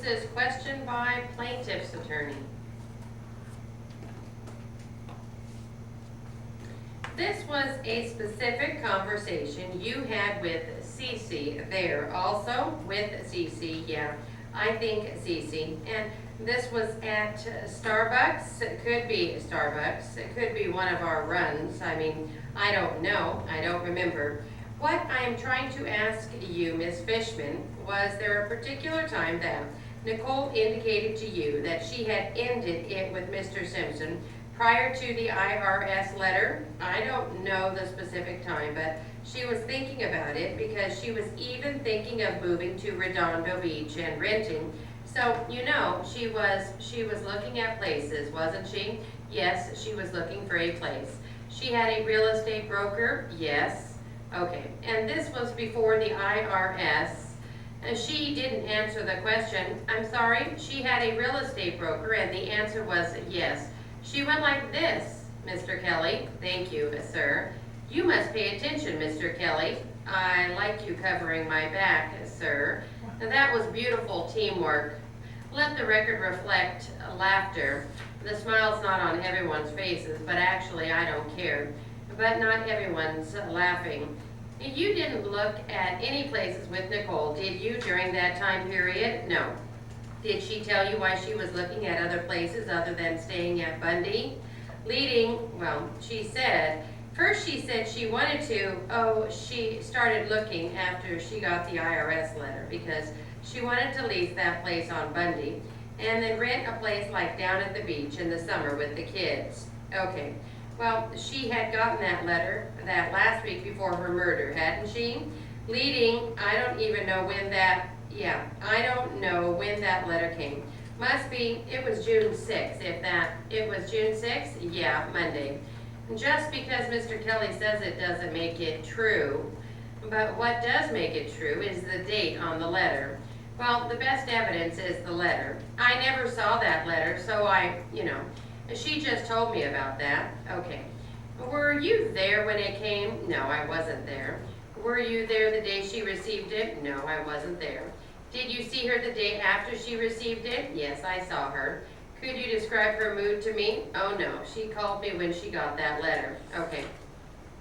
is question by plaintiff's attorney. This was a specific conversation you had with Cece there, also with Cece, yeah, I think Cece. And this was at Starbucks. It could be Starbucks. It could be one of our runs. I mean, I don't know. I don't remember. What I am trying to ask you, Ms. Fishman, was there a particular time that Nicole indicated to you that she had ended it with Mr. Simpson prior to the IRS letter? I don't know the specific time, but she was thinking about it because she was even thinking of moving to Redondo Beach and renting. So, you know, she was looking at places, wasn't she? Yes, she was looking for a place. She had a real estate broker? Yes. Okay, and this was before the IRS. And she didn't answer the question. I'm sorry, she had a real estate broker, and the answer was yes. She went like this, Mr. Kelly. Thank you, sir. You must pay attention, Mr. Kelly. I like you covering my back, sir. And that was beautiful teamwork. Let the record reflect laughter. The smile's not on everyone's faces, but actually I don't care. But not everyone's laughing. You didn't look at any places with Nicole, did you, during that time period? No. Did she tell you why she was looking at other places other than staying at Bundy? She said, first she said she wanted to, she started looking after she got the IRS letter because she wanted to lease that place on Bundy and then rent a place like down at the beach in the summer with the kids. Okay, well, she had gotten that letter that last week before her murder, hadn't she? I don't even know when that letter came. Must be, it was June 6th, it was June 6th? Yeah, Monday. Just because Mr. Kelly says it doesn't make it true, but what does make it true is the date on the letter. Well, the best evidence is the letter. I never saw that letter, so she just told me about that. Okay. Were you there when it came? No, I wasn't there. Were you there the day she received it? No, I wasn't there. Did you see her the day after she received it? Yes, I saw her. Could you describe her mood to me? Oh no, she called me when she got that letter. Okay.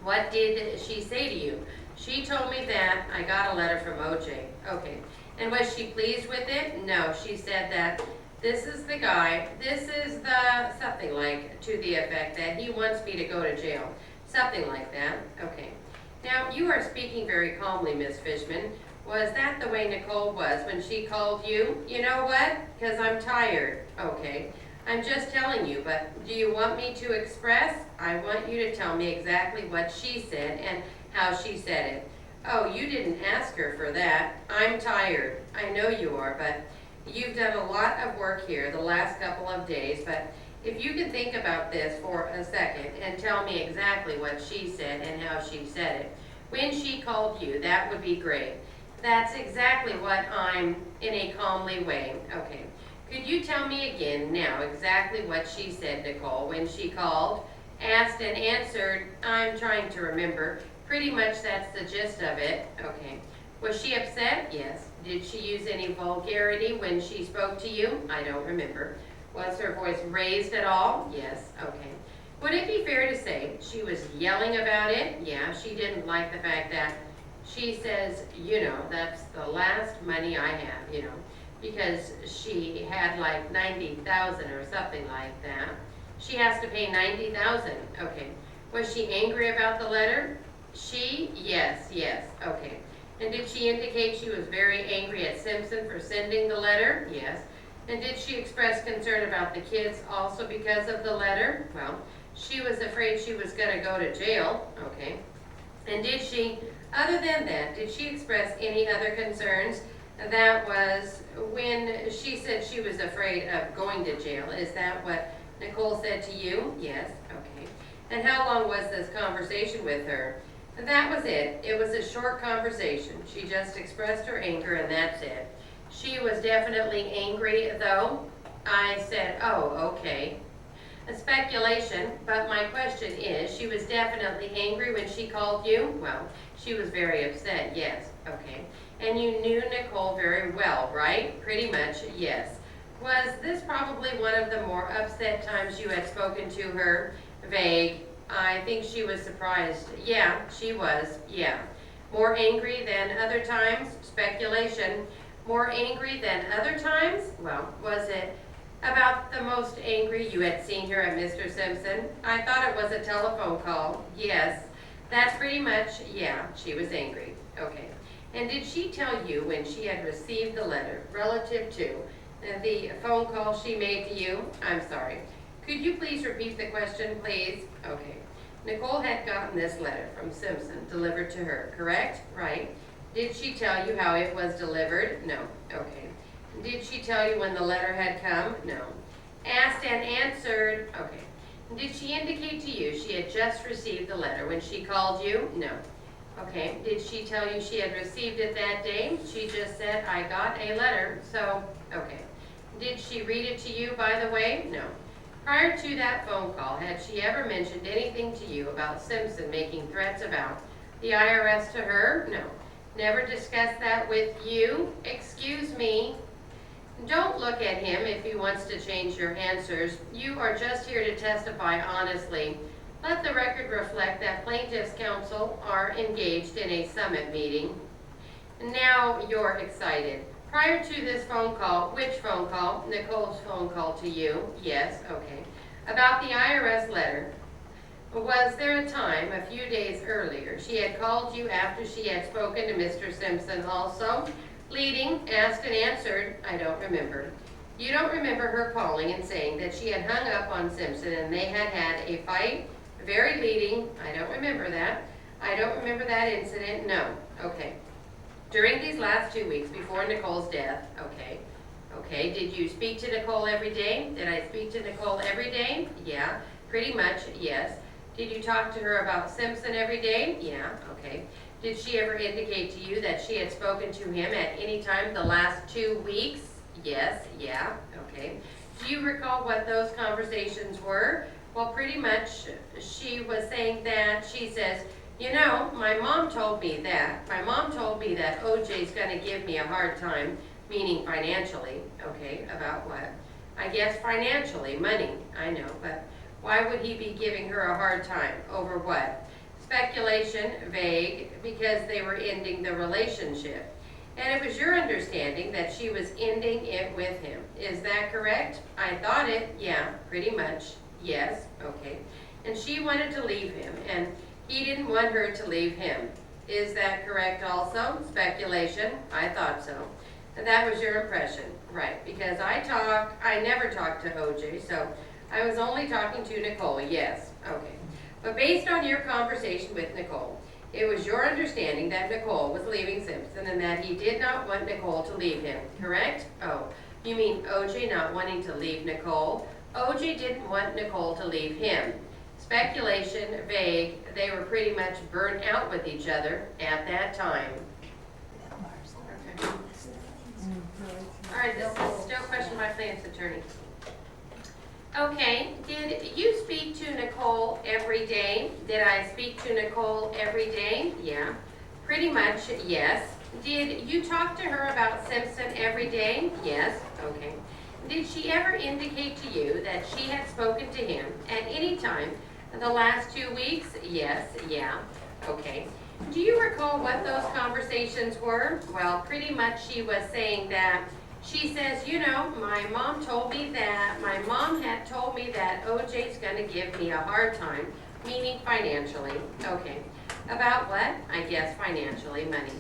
What did she say to you? She told me that I got a letter from OJ. Okay. And was she pleased with it? No, she said that this is the guy, something like to the effect that he wants me to go to jail. Something like that. Okay. Now, you are speaking very calmly, Miss Fishman. Was that the way Nicole was when she called you? You know what? Because I'm tired. Okay. I'm just telling you, but do you want me to express? I want you to tell me exactly what she said and how she said it. Oh, you didn't ask her for that. I'm tired. I know you are, but you've done a lot of work here the last couple of days, but if you can think about this for a second and tell me exactly what she said and how she said it. When she called you, that would be great. That's exactly what I'm in a calmly way. Okay. Could you tell me again now exactly what she said, Nicole, when she called, asked and answered? I'm trying to remember. Pretty much that's the gist of it. Okay. Was she upset? Yes. Did she use any vulgarity when she spoke to you? I don't remember. Was her voice raised at all? Yes. Okay. Would it be fair to say she was yelling about it? Yeah, she didn't like the fact that she says, that's the last money I have, because she had like 90,000 or something like that. She has to pay 90,000. Okay. Was she angry about the letter? Yes. Okay. And did she indicate she was very angry at Simpson for sending the letter? Yes. And did she express concern about the kids also because of the letter? Well, she was afraid she was going to go to jail. Okay. And other than that, did she express any other concerns? That was when she said she was afraid of going to jail. Is that what Nicole said to you? Yes. Okay. And how long was this conversation with her? That was it. It was a short conversation. She just expressed her anger and that's it. She was definitely angry though. I said, oh, okay. A speculation, but my question is, she was definitely angry when she called you? Well, She was very upset, yes, okay. And you knew Nicole very well, right? Pretty much, yes. Was this probably one of the more upset times you had spoken to her? Vague. I think she was surprised. Yeah, she was, yeah. More angry than other times? Speculation. More angry than other times? Well, was it about the most angry you had seen her at Mr. Simpson? I thought it was a telephone call. Yes. That's pretty much, yeah, she was angry. Okay. And did she tell you when she had received the letter relative to the phone call she made to you? I'm sorry. Could you please repeat the question, please? Okay. Nicole had gotten this letter from Simpson delivered to her, correct? Right. Did she tell you how it was delivered? No. Okay. Did she tell you when the letter had come? No. Asked and answered? Okay. Did she indicate to you she had just received the letter when she called you? No. Okay. Did she tell you she had received it that day? She just said, I got a letter, so, okay. Did she read it to you, by the way? No. Prior to that phone call, had she ever mentioned anything to you about Simpson making threats about the IRS to her? No. Never discussed that with you? Excuse me. Don't look at him if he wants to change your answers. You are just here to testify honestly. Let the record reflect that plaintiff's counsel are engaged in a summit meeting. Now you're excited. Prior to this phone call, which phone call? Nicole's phone call to you. Yes, okay. About the IRS letter. Was there a time, a few days earlier, she had called you after she had spoken to Mr. Simpson also? Leading, asked and answered, I don't remember. You don't remember her calling and saying that she had hung up on Simpson and they had had a fight? Very leading, I don't remember that. I don't remember that incident, no. Okay. During these last 2 weeks before Nicole's death, okay. Okay, did you speak to Nicole every day? Did I speak to Nicole every day? Yeah, pretty much, yes. Did you talk to her about Simpson every day? Yeah, okay. Did she ever indicate to you that she had spoken to him at any time the last 2 weeks? Yes, yeah, okay. Do you recall what those conversations were? Well, pretty much she was saying that, she says, you know, my mom told me that OJ's gonna give me a hard time, meaning financially. Okay, about what? I guess financially, money, I know, but why would he be giving her a hard time? Over what? Speculation, vague, because they were ending the relationship. And it was your understanding that she was ending it with him. Is that correct? I thought it, yeah, pretty much, yes, okay. And she wanted to leave him, and he didn't want her to leave him. Is that correct also? Speculation, I thought so. And that was your impression, right? Because I never talked to OJ, so I was only talking to Nicole, yes, okay. But based on your conversation with Nicole, it was your understanding that Nicole was leaving Simpson and that he did not want Nicole to leave him, correct? Oh, you mean OJ not wanting to leave Nicole? OJ didn't want Nicole to leave him. Speculation, vague, they were pretty much burnt out with each other at that time. Okay. All right, this is still a question by plaintiff's attorney. Okay, did you speak to Nicole every day? Did I speak to Nicole every day? Yeah, pretty much, yes. Did you talk to her about Simpson every day? Yes, okay. Did she ever indicate to you that she had spoken to him at any time in the last 2 weeks? Yes, yeah, okay. Do you recall what those conversations were? Well, pretty much she was saying that, she says, you know, my mom had told me that OJ's gonna give me a hard time, meaning financially. Okay, about what? I guess financially, money.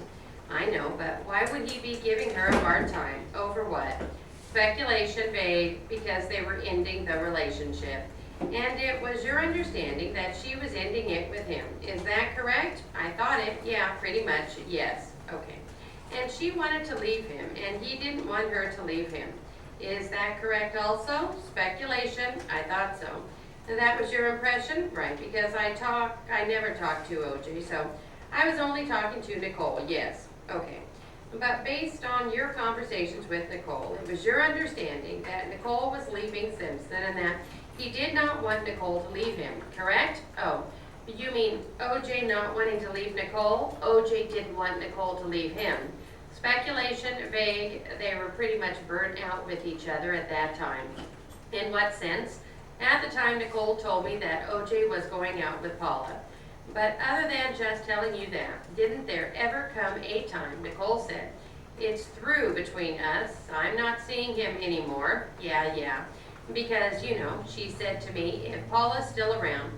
I know, but why would he be giving her a hard time? Over what? Speculation, vague, because they were ending the relationship. And it was your understanding that she was ending it with him. Is that correct? I thought it, yeah, pretty much, yes. Okay. And she wanted to leave him, and he didn't want her to leave him. Is that correct also? Speculation, I thought so. And that was your impression? Right, because I never talked to OJ, so I was only talking to Nicole, yes. Okay. But based on your conversations with Nicole, it was your understanding that Nicole was leaving Simpson and that he did not want Nicole to leave him, correct? Oh, You mean OJ not wanting to leave Nicole? OJ didn't want Nicole to leave him. Speculation, vague, they were pretty much burnt out with each other at that time. In what sense? At the time, Nicole told me that OJ was going out with Paula. But other than just telling you that, didn't there ever come a time, Nicole said, it's through between us, I'm not seeing him anymore, yeah. Because, she said to me, if Paula's still around,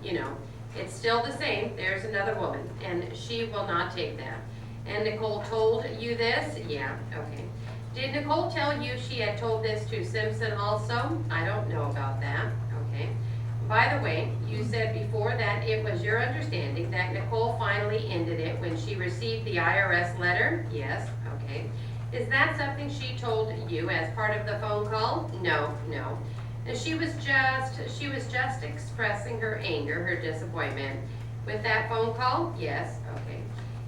it's still the same, there's another woman, and she will not take that. And Nicole told you this? Yeah, okay. Did Nicole tell you she had told this to Simpson also? I don't know about that, okay. By the way, you said before that it was your understanding that Nicole finally ended it when she received the IRS letter? Yes, okay. Is that something she told you as part of the phone call? No. And she was just expressing her anger, her disappointment. With that phone call? Yes, okay.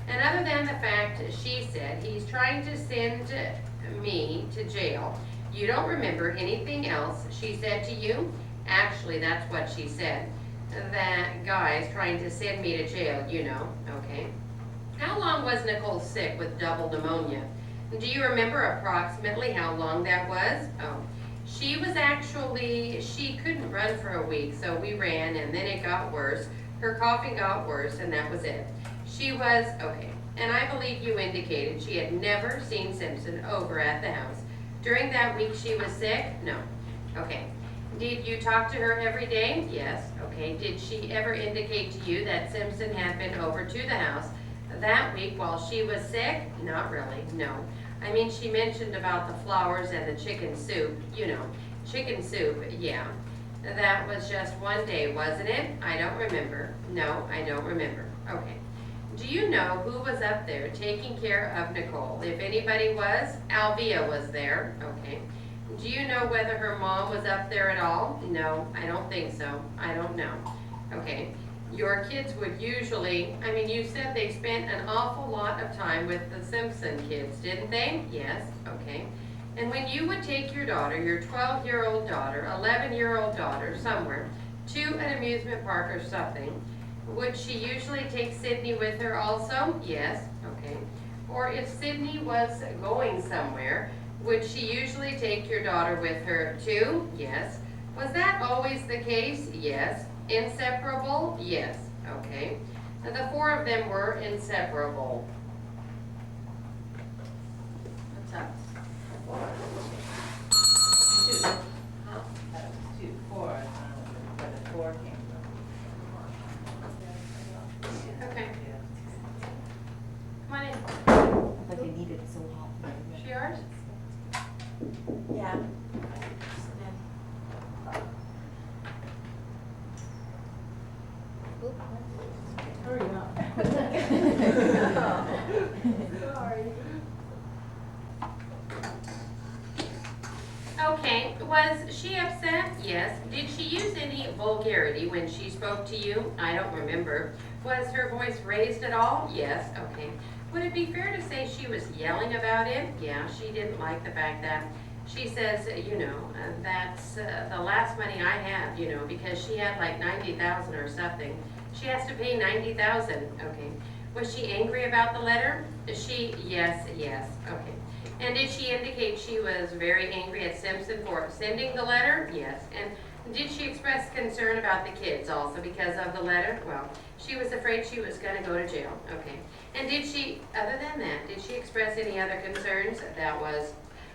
And other than the fact she said he's trying to send me to jail, you don't remember anything else she said to you? Actually, that's what she said. That guy's trying to send me to jail, okay. How long was Nicole sick with double pneumonia? Do you remember approximately how long that was? Oh, she couldn't run for a week, so we ran, and then it got worse. Her coughing got worse, and that was it. Okay, and I believe you indicated she had never seen Simpson over at the house. During that week she was sick? No. Okay. Did you talk to her every day? Yes. Okay. Did she ever indicate to you that Simpson had been over to the house that week while she was sick? Not really, no. I mean, she mentioned about the flowers and the chicken soup, chicken soup, yeah. That was just one day, wasn't it? I don't remember. No, I don't remember. Okay. Do you know who was up there taking care of Nicole? If anybody was, Alvia was there. Okay. Do you know whether her mom was up there at all? No, I don't think so. I don't know. Okay. Your kids would usually, you said they spent an awful lot of time with the Simpson kids, didn't they? Yes. Okay. And when you would take your daughter, your 12-year-old daughter, 11-year-old daughter, somewhere, to an amusement park or something, would she usually take Sydney with her also? Yes. Okay. Or if Sydney was going somewhere, would she usually take your daughter with her too? Yes. Was that always the case? Yes. Inseparable? Yes. Okay. Now the four of them were inseparable. What's up? Two. Huh? That was two, four, where the four came from. Okay. Yeah. Come on in. But they needed it so hot. She yours? Yeah. Hurry up. Sorry. Okay, was she upset? Yes. Did she use any vulgarity when she spoke to you? I don't remember. Was her voice raised at all? Yes. Okay. Would it be fair to say she was yelling about it? Yeah, she didn't like the fact that she says, that's the last money I have, because she had like 90,000 or something. She has to pay 90,000. Okay. Was she angry about the letter? Yes. Okay. And did she indicate she was very angry at Simpson for sending the letter? Yes. And did she express concern about the kids also because of the letter? Well, she was afraid she was going to go to jail. Okay. And other than that, did she express any other concerns? That was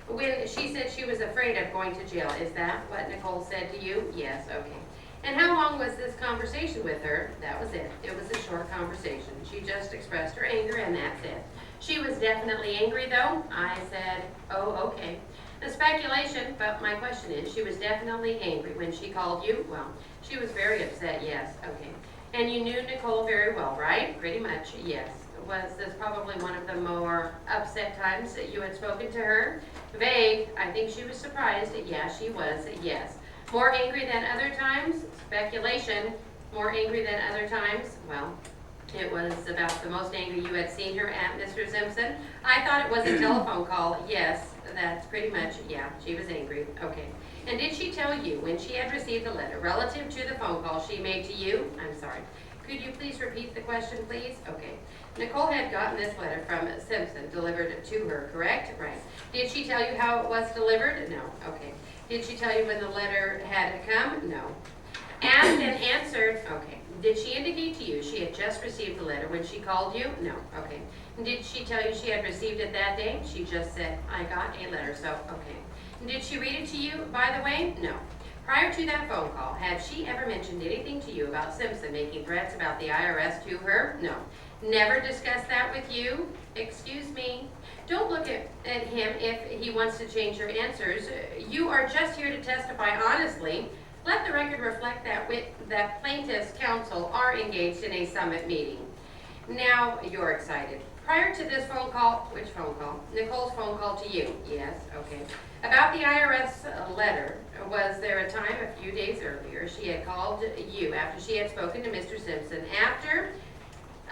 when she said she was afraid of going to jail. Is that what Nicole said to you? Yes. Okay. And how long was this conversation with her? That was it. It was a short conversation. She just expressed her anger and that's it. She was definitely angry though. I said, oh, okay. The speculation, but my question is, she was definitely angry when she called you? Well, she was very upset, yes, okay. And you knew Nicole very well, right? Pretty much, yes. Was this probably one of the more upset times that you had spoken to her? Vague. I think she was surprised. Yeah, she was, yes. More angry than other times? Speculation. More angry than other times? Well, it was about the most angry you had seen her at, Mr. Simpson. I thought it was a telephone call. Yes, that's pretty much, yeah, she was angry. Okay. And did she tell you when she had received the letter relative to the phone call she made to you? I'm sorry. Could you please repeat the question, please? Okay. Nicole had gotten this letter from Simpson delivered to her, correct? Right. Did she tell you how it was delivered? No. Okay. Did she tell you when the letter had come? No. Asked and answered? Okay. Did she indicate to you she had just received the letter when she called you? No. Okay. Did she tell you she had received it that day? She just said, I got a letter, so okay. Did she read it to you, by the way? No. Prior to that phone call, had she ever mentioned anything to you about Simpson making threats about the IRS to her? No. Never discussed that with you? Excuse me. Don't look at him if he wants to change your answers. You are just here to testify honestly. Let the record reflect that plaintiff's counsel are engaged in a summit meeting. Now you're excited. Prior to this phone call, which phone call? Nicole's phone call to you. Yes, okay. About the IRS letter, was there a time a few days earlier she had called you after she had spoken to Mr. Simpson? After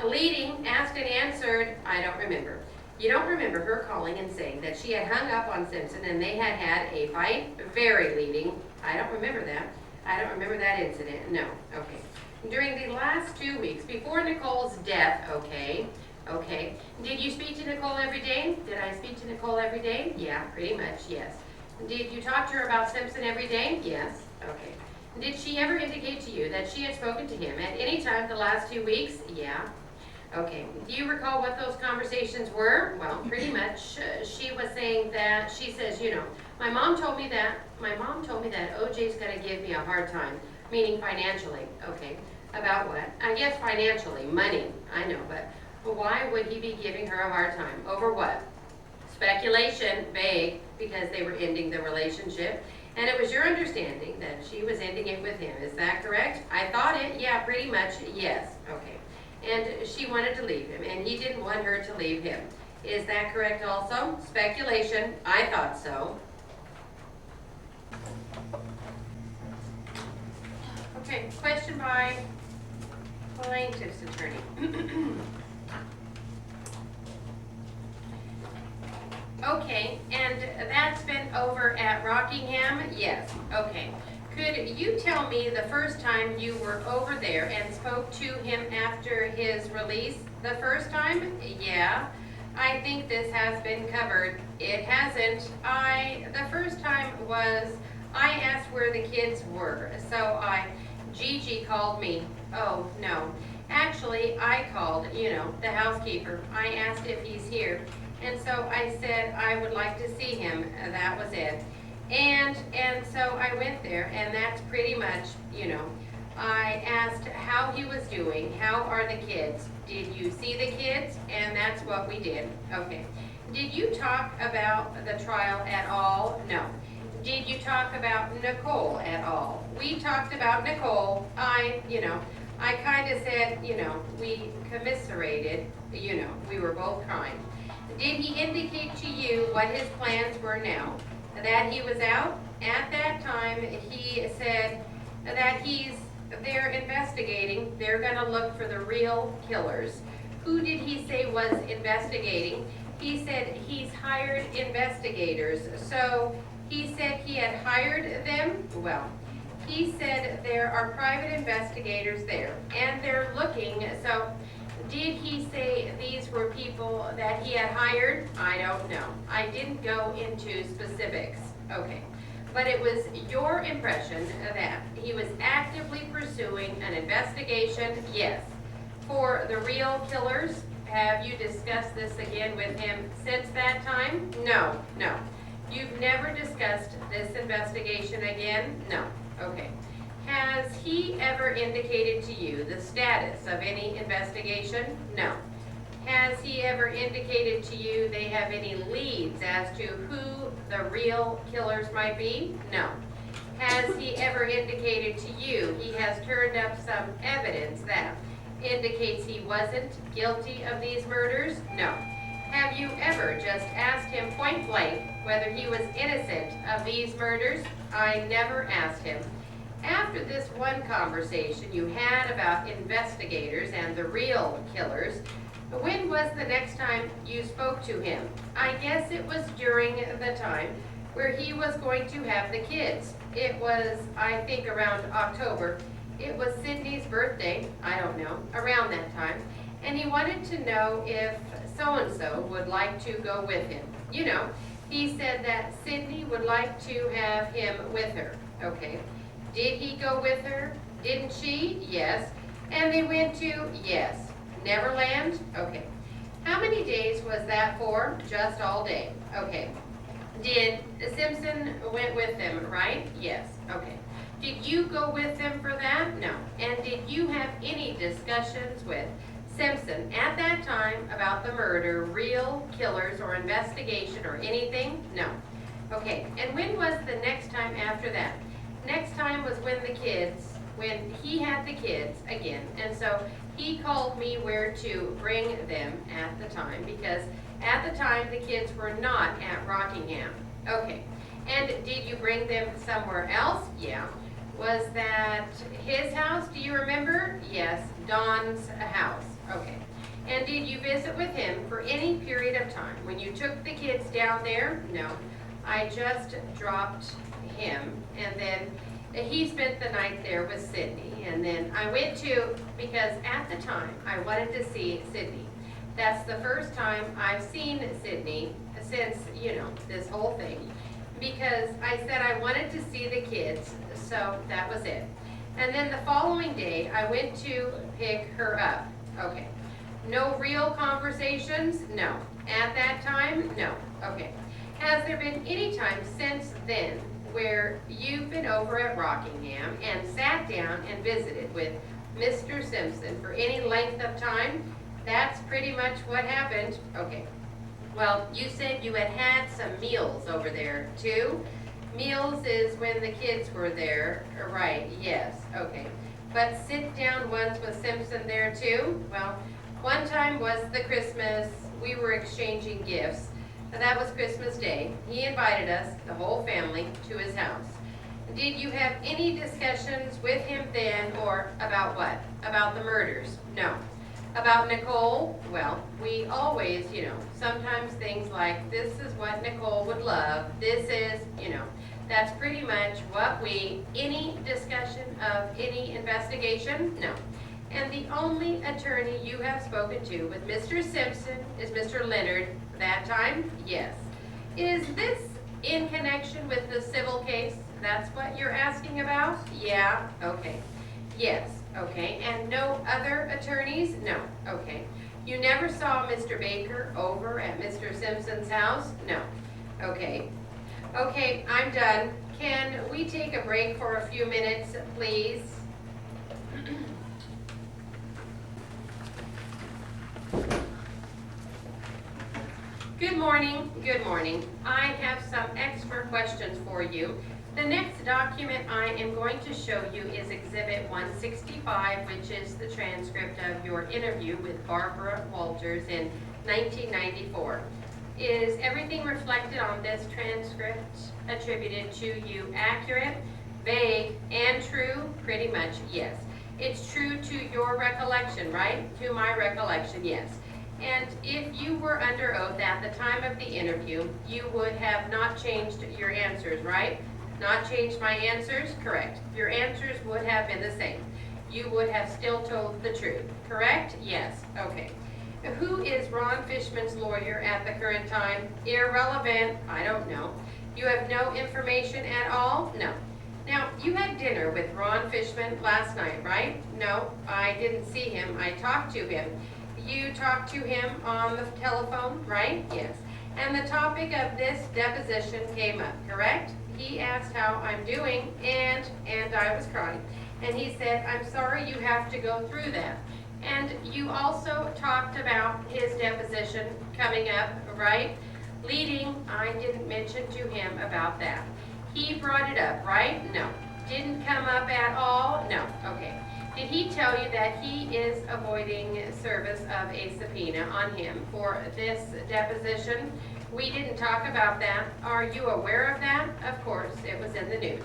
leading, asked and answered, I don't remember. You don't remember her calling and saying that she had hung up on Simpson and they had had a fight? Very leading. I don't remember that. I don't remember that incident. No. Okay. During the last 2 weeks before Nicole's death, okay. Okay. Did you speak to Nicole every day? Did I speak to Nicole every day? Yeah, pretty much, yes. Did you talk to her about Simpson every day? Yes. Okay. Did she ever indicate to you that she had spoken to him at any time the last 2 weeks? Yeah. Okay. Do you recall what those conversations were? Well, pretty much. She was saying that, she says, you know, my mom told me that OJ's gonna give me a hard time, meaning financially. Okay. About what? I guess financially, money. I know, but why would he be giving her a hard time? Over what? Speculation, vague, because they were ending the relationship. And it was your understanding that she was ending it with him. Is that correct? I thought it. Yeah, pretty much. Yes. Okay. And she wanted to leave him, and he didn't want her to leave him. Is that correct also? Speculation. I thought so. Okay, question by plaintiff's attorney. Okay, and that's been over at Rockingham? Yes, okay. Could you tell me the first time you were over there and spoke to him after his release? The first time? Yeah. I think this has been covered. It hasn't. The first time was, I asked where the kids were. So Gigi called me. Oh, no. Actually, I called, the housekeeper. I asked if he's here. And so I said I would like to see him. That was it. And so I went there, and that's pretty much, I asked how he was doing. How are the kids? Did you see the kids? And that's what we did. Okay. Did you talk about the trial at all? No. Did you talk about Nicole at all? We talked about Nicole. I kind of said, we commiserated, we were both crying. Did he indicate to you what his plans were now? That he was out? At that time, he said that they're investigating. They're going to look for the real killers. Who did he say was investigating? He said he's hired investigators. So he said he had hired them? Well, he said there are private investigators there, and they're looking. So did he say these were people that he had hired? I don't know. I didn't go into specifics. Okay. But it was your impression that he was actively pursuing an investigation? Yes. For the real killers? Have you discussed this again with him since that time? No. You've never discussed this investigation again? No. Okay. Has he ever indicated to you the status of any investigation? No. Has he ever indicated to you they have any leads as to who the real killers might be? No. Has he ever indicated to you he has turned up some evidence that indicates he wasn't guilty of these murders? No. Have you ever just asked him point blank whether he was innocent of these murders? I never asked him. After this one conversation you had about investigators and the real killers, when was the next time you spoke to him? I guess it was during the time where he was going to have the kids. It was, I think, around October. it was Sydney's birthday, I don't know, around that time, and he wanted to know if so-and-so would like to go with him. You know, he said that Sydney would like to have him with her, okay? Did he go with her? Didn't she? Yes. And they went to, yes, Neverland? Okay. How many days was that for? Just all day. Okay. Did Simpson went with them, right? Yes. Okay. Did you go with them for that? No. And did you have any discussions with Simpson at that time about the murder, real killers, or investigation, or anything? No. Okay. And when was the next time after that? Next time was when he had the kids again. And so he called me where to bring them at the time, because at the time the kids were not at Rockingham. Okay. And did you bring them somewhere else? Yeah. Was that his house? Do you remember? Yes, Don's house. Okay. And did you visit with him for any period of time? When you took the kids down there? No. I just dropped him, and then he spent the night there with Sydney. And then I went to, because at the time I wanted to see Sydney. That's the first time I've seen Sydney since, you know, this whole thing. Because I said I wanted to see the kids, so that was it. And then the following day, I went to pick her up. Okay. No real conversations? No. At that time? No. Okay. Has there been any time since then where you've been over at Rockingham and sat down and visited with Mr. Simpson for any length of time? That's pretty much what happened. Okay. Well, you said you had had some meals over there too. Meals is when the kids were there, right? Yes. Okay. But sit down ones with Simpson there too? Well, one time was the Christmas, we were exchanging gifts. That was Christmas Day. He invited us, the whole family, to his house. Did you have any discussions with him then, or about what? About the murders? No. About Nicole? Well, we always, you know, sometimes things like, this is what Nicole would love, this is, you know, that's pretty much what any discussion of any investigation? No. And the only attorney you have spoken to with Mr. Simpson is Mr. Leonard that time? Yes. Is this in connection with the civil case? That's what you're asking about? Yeah, okay. Yes, okay. And no other attorneys? No, okay. You never saw Mr. Baker over at Mr. Simpson's house? No. Okay. Okay, I'm done. Can we take a break for a few minutes, please? Good morning, good morning. I have some extra questions for you. The next document I am going to show you is Exhibit 165, which is the transcript of your interview with Barbara Walters in 1994. Is everything reflected on this transcript attributed to you accurate, vague, and true? Pretty much, yes. It's true to your recollection, right? To my recollection, yes. And if you were under oath at the time of the interview, you would have not changed your answers, right? Not changed my answers? Correct. Your answers would have been the same. You would have still told the truth, correct? Yes. Okay. Who is Ron Fishman's lawyer at the current time? Irrelevant. I don't know. You have no information at all? No. Now, you had dinner with Ron Fishman last night, right? No, I didn't see him. I talked to him. You talked to him on the telephone, right? Yes. And the topic of this deposition came up, correct? He asked how I'm doing, and I was crying. And he said, I'm sorry you have to go through that. And you also talked about his deposition coming up, right? Leading, I didn't mention to him about that. He brought it up, right? No. Didn't come up at all? No. Okay. Did he tell you that he is avoiding service of a subpoena on him for this deposition? We didn't talk about that. Are you aware of that? Of course, it was in the news.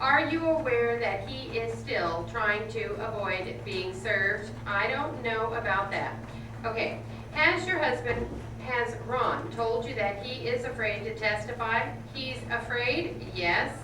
Are you aware that he is still trying to avoid being served? I don't know about that. Okay. Has Ron told you that he is afraid to testify? He's afraid? Yes.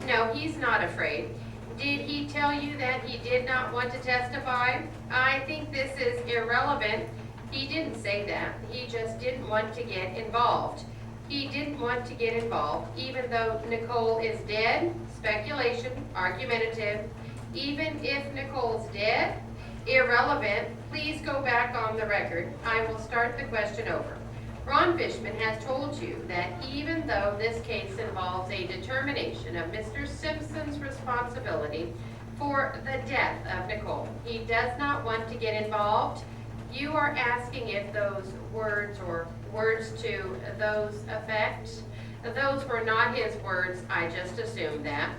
No, he's not afraid. Did he tell you that he did not want to testify? I think this is irrelevant. He didn't say that. He just didn't want to get involved. He didn't want to get involved, even though Nicole is dead. Speculation, argumentative. Even if Nicole's dead, irrelevant. Please go back on the record. I will start the question over. Ron Fishman has told you that even though this case involves a determination of Mr. Simpson's responsibility for the death of Nicole, he does not want to get involved. You are asking if those words or words to those effect, those were not his words, I just assumed that.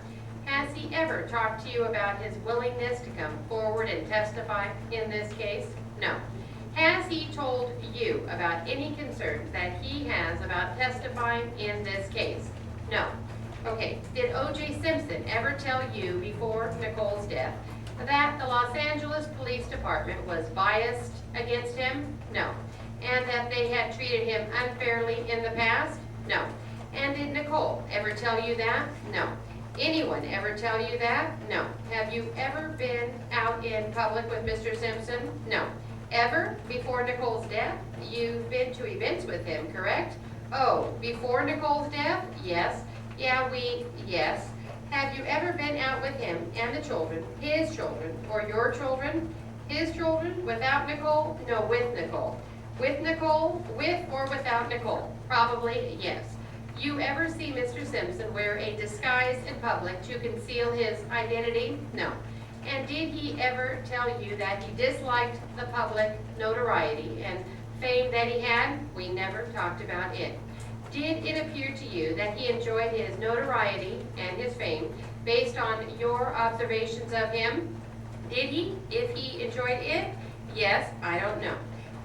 Has he ever talked to you about his willingness to come forward and testify in this case? No. Has he told you about any concerns that he has about testifying in this case? No. Okay, did O.J. Simpson ever tell you before Nicole's death that the Los Angeles Police Department was biased against him? No. And that they had treated him unfairly in the past? No. And did Nicole ever tell you that? No. Anyone ever tell you that? No. Have you ever been out in public with Mr. Simpson? No. Ever? Before Nicole's death? You've been to events with him, correct? Oh, before Nicole's death? Yes. Yes. Have you ever been out with him and the children, his children, or your children? His children? Without Nicole? No, with Nicole. With Nicole? With or without Nicole? Probably yes. You ever see Mr. Simpson wear a disguise in public to conceal his identity? No. And did he ever tell you that he disliked the public notoriety and fame that he had? We never talked about it. Did it appear to you that he enjoyed his notoriety and his fame based on your observations of him? Did he? If he enjoyed it? Yes, I don't know.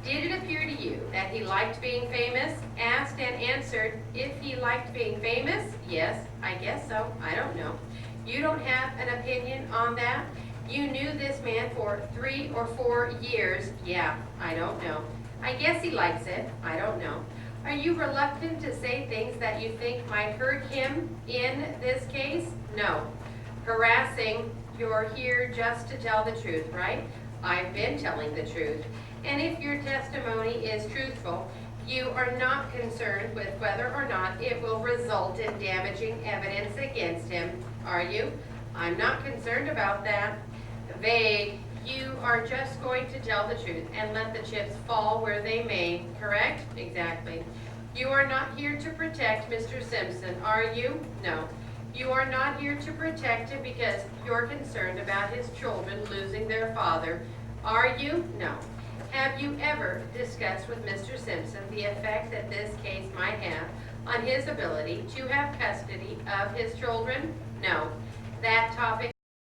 Did it appear to you that he liked being famous? Asked and answered if he liked being famous? Yes, I guess so. I don't know. You don't have an opinion on that? You knew this man for 3 or 4 years? Yeah, I don't know. I guess he likes it. I don't know. Are you reluctant to say things that you think might hurt him in this case? No. Harassing, you're here just to tell the truth, right? I've been telling the truth. And if your testimony is truthful, you are not concerned with whether or not it will result in damaging evidence against him, are you? I'm not concerned about that. Vague. You are just going to tell the truth and let the chips fall where they may, correct? Exactly. You are not here to protect Mr. Simpson, are you? No. You are not here to protect him because you're concerned about his children losing their father, are you? No. Have you ever discussed with Mr. Simpson the effect that this case might have on his ability to have custody of his children? No. That topic